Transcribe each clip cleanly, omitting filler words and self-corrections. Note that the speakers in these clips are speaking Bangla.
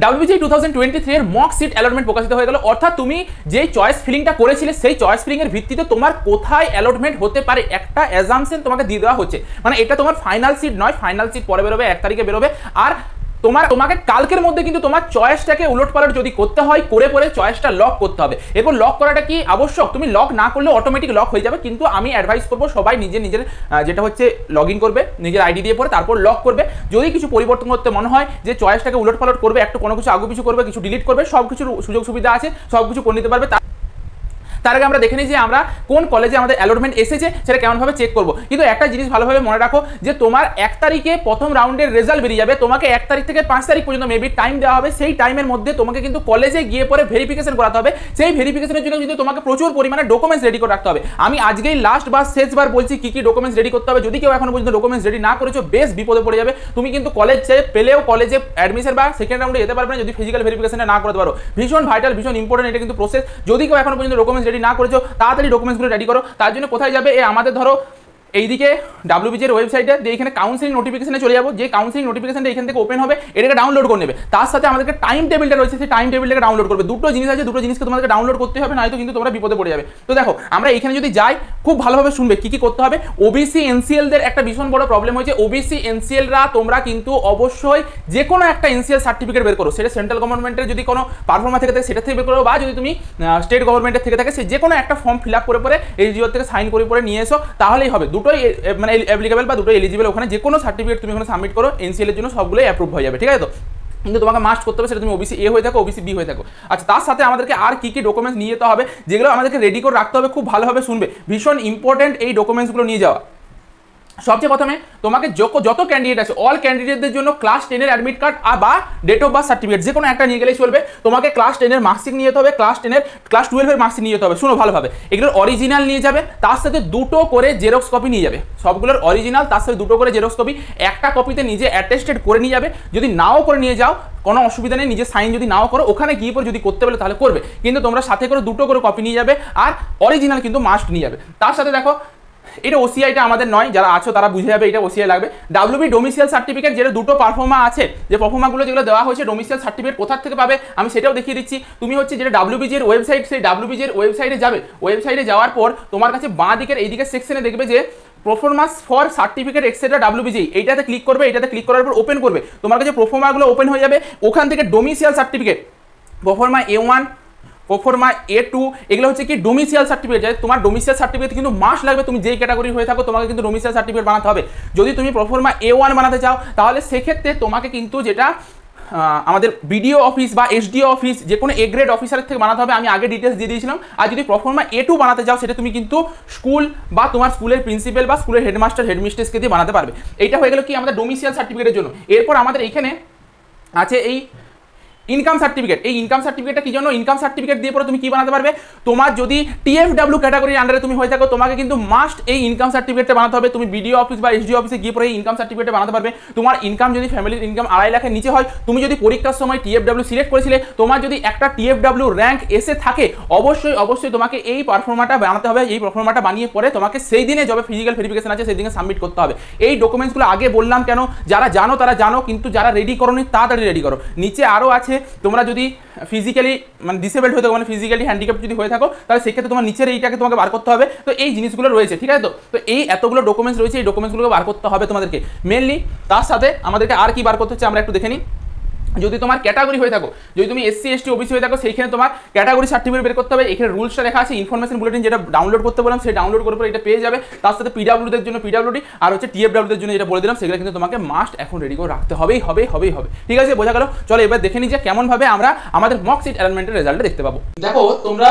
WBJEE 2023 এর মক সিট অ্যালটমেন্ট প্রকাশিত হয়ে গেল। অর্থাৎ তুমি যেই চয়েস ফিলিংটা করেছিলে সেই চয়েস ফিলিং এর ভিত্তিতে তোমার কোথায় অ্যালটমেন্ট হতে পারে একটা অ্যাজাম্পশন তোমাকে দিয়ে দেওয়া হচ্ছে। মানে এটা তোমার ফাইনাল সিট নয়, ফাইনাল সিট পরে বেরোবে, 1 তারিখে বেরোবে। আর তোমাকে কালকের মধ্যে কিন্তু তোমার চয়েসটাকে উলটপালট যদি করতে হয় করে পরে চয়েসটা লক করতে হবে। এরপর লক করাটা কি আবশ্যক, তুমি লক না করলে অটোমেটিক লক হয়ে যাবে, কিন্তু আমি অ্যাডভাইস করবো সবাই নিজের যেটা হচ্ছে লগ ইন করবে, নিজের আইডি দিয়ে পরে তারপর লক করবে। যদি কিছু পরিবর্তন করতে মনে হয় যে চয়েসটাকে উলটপালট করবে, একটু কোনো কিছু আগু পিছু করবে, কিছু ডিলিট করবে, সব কিছুর সুযোগ সুবিধা আছে, সব কিছু করে নিতে পারবে। তার আগে আমরা দেখে নিই যে আমরা কোন কলেজে আমাদের অ্যালটমেন্ট এসেছে সেটা কেমনভাবে চেক করবো। কিন্তু একটা জিনিস ভালোভাবে মনে রাখো যে তোমার 1 তারিখে প্রথম রাউন্ডের রেজাল্ট বেরিয়ে যাবে, তোমাকে 1 তারিখ থেকে 5 তারিখ পর্যন্ত মেবি টাইম দেওয়া হবে। সেই টাইমের মধ্যে তোমাকে কিন্তু কলেজে গিয়ে পরে ভেরিফিকেশন করাতে হবে। সেই ভেরিফিকেশনের জন্য কিন্তু তোমাকে প্রচুর পরিমাণে ডকুমেন্টস রেডি করে রাখতে হবে। আমি আজকেই লাস্ট বা শেষবার বলছি কি ডকুমেন্টস রেডি করতে হবে। যদি কেউ এখনো পর্যন্ত ডকুমেন্টস রেডি না করেছো বেশ বিপদে পড়ে যাবে। তুমি কিন্তু কলেজে পেলেও কলেজে অ্যাডমিশন বা সেকেন্ড রাউন্ডে যেতে পারবে না যদি ফিজিক্যাল ভেরিফিকেশনটা না করতে পারো। ভীষণ ভাইটাল, ভীষণ ইম্পর্টেন্ট এটা কিন্তু প্রসেস। যদি কেউ এখনো পর্যন্ত ডকুমেন্টস রেডি না করেছো তাড়াতাড়ি ডকুমেন্টসগুলো রেডি করো। তার জন্য কোথায় যাবে, আমাদের ধরো এইদিকে WBJEE ওয়েবসাইটে দিয়ে এখানে কাউন্সিলিং নোটিফিকেশনে চলে যাবো। যে কাউন্সিলিং নোটিফিকেশনটা এখান থেকে ওপেন হবে এটাকে ডাউনলোড করে নেবে। তার সাথে আমাদেরকে টাইম টেবিলটা রয়েছে, সেই টাইম টেবিলটাকে ডাউনলোড করবে। দুটো জিনিস আছে, দুটো জিনিসকে তোমাদেরকে ডাউনলোড করতে হবে, নয়তো কিন্তু তোমরা বিপদে পড়ে যাবে। তো দেখো আমরা এখানে যদি যাই খুব ভালোভাবে শুনবে কি করতে হবে। OBC NCL দের একটা ভীষণ বড় প্রবলেম হয়েছে। OBC NCL রা তোমরা কিন্তু অবশ্যই যে কোনো একটা NCL সার্টিফিকেট বের করো, সেটা সেন্ট্রাল গভর্নমেন্টের যদি কোনো পারফর্মার থেকে থাকে সেটা থেকে বের করো, বা যদি তুমি স্টেট গভর্নমেন্টের থেকে থাকে সে যে কোনো একটা ফর্ম ফিল আপ করে পরে এসডিও থেকে সাইন করে পরে নিয়ে এসো, তাহলেই হবে। দুটোই মানে অ্যাপ্লিকেবল বা দুটো এলিজিবল। ওখানে যে কোনো সার্টিফিকেট তুমি ওখানে সাবমিট করো, NCL এর জন্য সবগুলোই অ্যাপ্রুভ হয়ে যাবে, ঠিক আছে? তো কিন্তু তোমাকে মাস্ট করতে হবে সেটা তুমি OBC A হয়ে থাকো, OBC B হয়ে থাকো। আচ্ছা, তার সাথে আমাদেরকে আর কি ডকুমেন্টস নিয়ে যেতে হবে যেগুলো আমাদেরকে রেডি করে রাখতে হবে, খুব ভালোভাবে শুনবে, ভীষণ ইম্পর্টেন্ট এই ডকুমেন্টসগুলো নিয়ে যাওয়া। সবচেয়ে প্রথমে তোমাকে যত ক্যান্ডিডেট আছে অল ক্যান্ডিডেটদের জন্য ক্লাস 10 এর অ্যাডমিট কার্ড বা ডেট অফ বার্থ সার্টিফিকেট যে কোনো একটা নিয়ে গেলেই চলবে। তোমাকে ক্লাস 10 এর মার্কশিট নিয়ে যেতে হবে, ক্লাস 12 এর মার্কশিট নিয়ে যেতে হবে। শুনো ভালোভাবে, এগুলোর অরিজিনাল নিয়ে যাবে, তার সাথে দুটো করে জেরক্স কপি নিয়ে যাবে। সবগুলোর অরিজিনাল, তার সাথে দুটো করে জেরক্স কপি, একটা কপিতে নিজে অ্যাটেস্টেড করে নিয়ে যাবে। যদি নাও করে নিয়ে যাও কোনো অসুবিধা নেই, নিজে সাইন যদি নাও করো ওখানে গিয়ে পর যদি করতে বলে তাহলে করবে, কিন্তু তোমরা সাথে করে দুটো করে কপি নিয়ে যাবে, আর অরিজিনাল কিন্তু মাস্ট নিয়ে যাবে। তার সাথে দেখো এটা OCIটা আমাদের নয়, যারা আছো তারা বুঝে যাবে এটা OCI লাগবে। WB ডোমিসিয়াল সার্টিফিকেট, যেটা দুটো পারফর্মা আছে, যে পারফর্মাগুলো যেগুলো দেওয়া হয়েছে ডোমিসিয়াল সার্টিফিকেট কোথা থেকে পাবে আমি সেটাও দেখিয়ে দিচ্ছি। তুমি হচ্ছে যেটা WBJEE ওয়েবসাইট, সেই WBJEE ওয়েবসাইটে যাবে। ওয়েবসাইটে যাওয়ার পর তোমার কাছে বাঁ দিকের এইদিকে সেকশনে দেখবে যে performance for certificate etcetera WBJEE, এইটাতে ক্লিক করবে। এটাতে ক্লিক করার পর ওপেন করবে, তোমার কাছে পারফর্মাগুলো ওপেন হয়ে যাবে। ওখান থেকে ডোমিসিয়াল সার্টিফিকেট, পারফর্মা A1, পারফর্মা A2, এগুলো হচ্ছে কি ডোমিসিয়াল সার্টিফিকেট। তোমার ডোমিসিয়াল সার্টিফিকেট কিন্তু মাস্ট লাগবে, তুমি যেই ক্যাটাগরি হয়ে থাকো তোমাকে কিন্তু ডোমিসিয়াল সার্টিফিকেট বানাতে হবে। যদি তুমি পারফর্মা A1 বানাতে চাও তাহলে সেক্ষেত্রে তোমাকে কিন্তু যেটা আমাদের BDO অফিস বা SDO অফিস যে কোনো A গ্রেড অফিসারের থেকে বানাতে হবে, আমি আগে ডিটেলস দিয়ে দিয়েছিলাম। আর যদি পারফর্মা A2 বানাতে চাও সেটা তুমি কিন্তু স্কুল বা তোমার স্কুলের প্রিন্সিপাল বা স্কুলের হেডমাস্টার হেডমিস্ট্রেসকে দিয়ে বানাতে পারবে। এইটা হয়ে গেল কি আমাদের ডোমিসিয়াল সার্টিফিকেটের জন্য। এরপর আমাদের এইখানে আছে এই ইনকাম সার্টিফিকেট। এই ইনকাম সার্টিফিকেটটা কি জন্য, ইনকাম সার্টিফিকেট দিয়ে পরে তুমি কি বানাতে পারবে, তোমার যদি TFW ক্যাটাগরির আন্ডারে তুমি হয়ে থাকো তোমাকে কিন্তু মাস্ট এই ইনকাম সার্টিফিকেটটা বানাতে হবে। তুমি BDO অফিস বা SDO অফিসে গিয়ে পরে এই ইনকাম সার্টিফিকেটটা বানাতে পারবে। তোমার ইনকাম যদি ফ্যামিলির ইনকাম 2.5 লাখের নিচে হয়, তুমি যদি পরীক্ষার সময় TFW সিলেক্ট করেছিলে, তোমার যদি একটা TFW র্যাঙ্ক এসে থাকে, অবশ্যই তোমাকে এই পারফর্মাটা বানাতে হবে। এই পারফর্মাটা বানিয়ে পরে তোমাকে সেই দিনে যবে ফিজিক্যাল ভেরিফিকেশন আছে সেই দিনে সাবমিট করতে হবে। এই ডকুমেন্টসগুলো আগে বললাম কেন, যারা জানো তারা জানো, কিন্তু যারা রেডি করোনি তাড়াতাড়ি রেডি করো। নিচে আরও আছে, তোমরা যদি ফিজিক্যালি মানে ডিসেবলড হয়ে থাকো, মানে ফিজিক্যালি হ্যান্ডিক্যাপ যদি হয়ে থাকো, তাহলে সেক্ষেত্রে তোমার নিচের এইটাকে তোমাকে বার করতে হবে। তো এই জিনিসগুলো রয়েছে, ঠিক আছে? তো এই এতগুলো ডকুমেন্টস রয়েছে, এই ডকুমেন্টসগুলোকে বার করতে হবে তোমাদেরকে মেনলি। তার সাথে আমাদেরকে আর কি বার করতে হচ্ছে আমরা একটু দেখে নিই। যদি তোমার ক্যাটাগরি হয়ে থাকো, যদি তুমি SC ST OBC হয়ে থাকো, সেইখানে তোমার ক্যাটাগরি সার্টিফিকেট বের করতে হবে। এখানে রুলসটা লেখা আছে, ইনফরমেশন বুলেটিন যেটা ডাউনলোড করতে বললাম সেই ডাউনলোড করে পরে এটা পেয়ে যাবে। তার সাথে PWD দের জন্য PWD আর হচ্ছে TFW দের জন্য যেটা বলে দিলাম সেগুলো কিন্তু তোমাকে মাস্ট এখন রেডি করে রাখতে হবে। ঠিক আছে, বোঝা গেল? চলো এবার দেখে নিই যে কেমনভাবে আমরা আমাদের মক সিট অ্যালাইনমেন্টের রেজাল্টটা দেখতে পাবো। দেখো তোমরা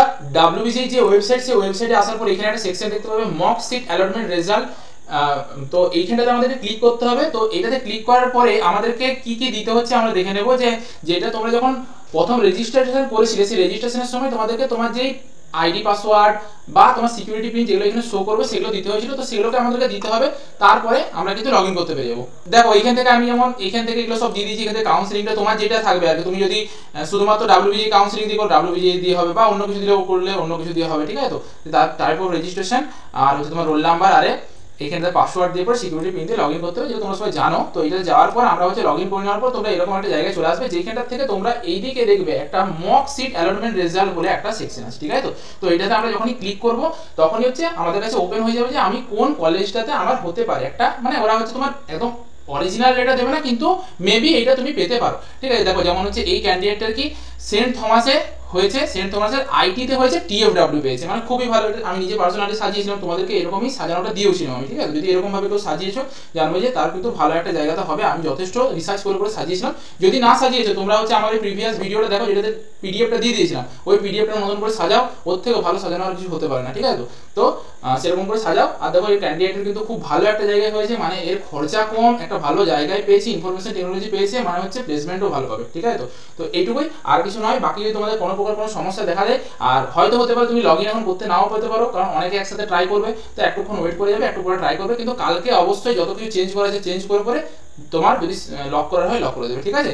WBJEE যে ওয়েবসাইট, সেই ওয়েবসাইটে আসার পর এখানে একটা সেকশন দেখতে পাবে মক সিট অ্যালাইনমেন্ট রেজাল্ট। তো এইখানটাতে আমাদেরকে ক্লিক করতে হবে। তো এটাতে ক্লিক করার পরে আমাদেরকে কি কি দিতে হচ্ছে আমরা দেখে নেব। যে যেটা তোমরা যখন প্রথম রেজিস্ট্রেশন করেছিলে সেই রেজিস্ট্রেশনের সময় তোমাদেরকে তোমার যেই আইডি পাসওয়ার্ড বা তোমার সিকিউরিটি পিন যেগুলো এখানে শো করবে সেগুলো দিতে হয়েছিল, তো সেগুলোকে আমাদেরকে দিতে হবে। তারপরে আমরা কিন্তু লগ ইন করতে পেরে যাবো। দেখো এইখান থেকে আমি যেমন এইখান থেকে এগুলো সব দিয়ে দিয়েছি। এখান থেকে কাউন্সিলিংটা তোমার যেটা থাকবে আর কি, তুমি যদি শুধুমাত্র WBJEE কাউন্সিলিং দিয়ে করো WBJEE দিয়ে হবে, বা অন্য কিছু দিলেও করলে অন্য কিছু দিয়ে হবে, ঠিক আছে? তো তারপর রেজিস্ট্রেশন আর হচ্ছে তোমার রোল নাম্বার, আরে এখানে পাসওয়ার্ড দিয়ে পর সিকিউরিটি পিন দিয়ে লগ ইন করতে হবে, যেটা তোমরা সবাই জানো। তো এটা যাওয়ার পর আমরা হচ্ছে লগ ইন করে নেওয়ার পর তোমরা এরকম একটা জায়গায় চলে আসবে, যেখানটা থেকে তোমরা এইদিকে দেখবে একটা মক সিট অ্যালটমেন্ট রেজাল্ট বলে একটা সেকশন আছে, ঠিক আছে? তো এটাতে আমরা যখনই ক্লিক করব তখনই হচ্ছে আমাদের কাছে ওপেন হয়ে যাবে যে আমি কোন কলেজটাতে আমার হতে পারে একটা, মানে ওরা হচ্ছে তোমার একদম অরিজিনাল এটা দেবে না, কিন্তু মেবি এটা তুমি পেতে পারো, ঠিক আছে? দেখো যেমন হচ্ছে এই ক্যান্ডিডেটটার কি সেন্ট থমাসে হয়েছে, সেন্ট থমাসের আইটিতে হয়েছে, টিএফডব্লিউ পেয়েছে, মানে খুবই ভালো। আমি নিজে পার্সোনালি সাজিয়েছিলাম, তোমাদেরকে এরকমই সাজানোটা দিয়েছিলাম আমি, ঠিক আছে? যদি এরকম ভাবে কেউ সাজিয়েছো জানবো যে তার কিন্তু ভালো একটা জায়গাতে হবে, আমি যথেষ্ট রিসার্চ করে সাজিয়েছিলাম। যদি না সাজিয়েছো তোমরা হচ্ছে আমার ওই প্রিভিয়াস ভিডিওটা দেখো, যেটাতে পিডিএফটা দিয়ে দিয়েছিলাম, ওই পিডিএফটার মতন করে সাজাও, ওর থেকে ভালো সাজানো আর কিছু হতে পারে না, ঠিক আছে? তো সেরকম করে সাজাও। আর দেখো এই ক্যান্ডিডেটের কিন্তু খুব ভালো একটা জায়গায় হয়েছে, মানে এর খরচা কম, একটা ভালো জায়গায় পেয়েছি, ইনফরমেশন টেকনোলজি পেয়েছে, মানে হচ্ছে প্লেসমেন্টও ভালো পাবে, ঠিক আছে? তো এইটুকুই, আর কিছু নয়। বাকি যদি তোমাদের কোনো প্রকার কোনো সমস্যা দেখা দেয়, আর হয়তো হতে পারে তুমি লগ ইন এখন করতে নাও পেতে পারো, কারণ অনেকে একসাথে ট্রাই করবে, তো একটুক্ষণ ওয়েট করে যাবে, একটু পরে ট্রাই করবে, কিন্তু কালকে অবশ্যই যত কিছু চেঞ্জ করা আছে চেঞ্জ করে তোমার যদি লক করার হয় লক করে দেবে, ঠিক আছে?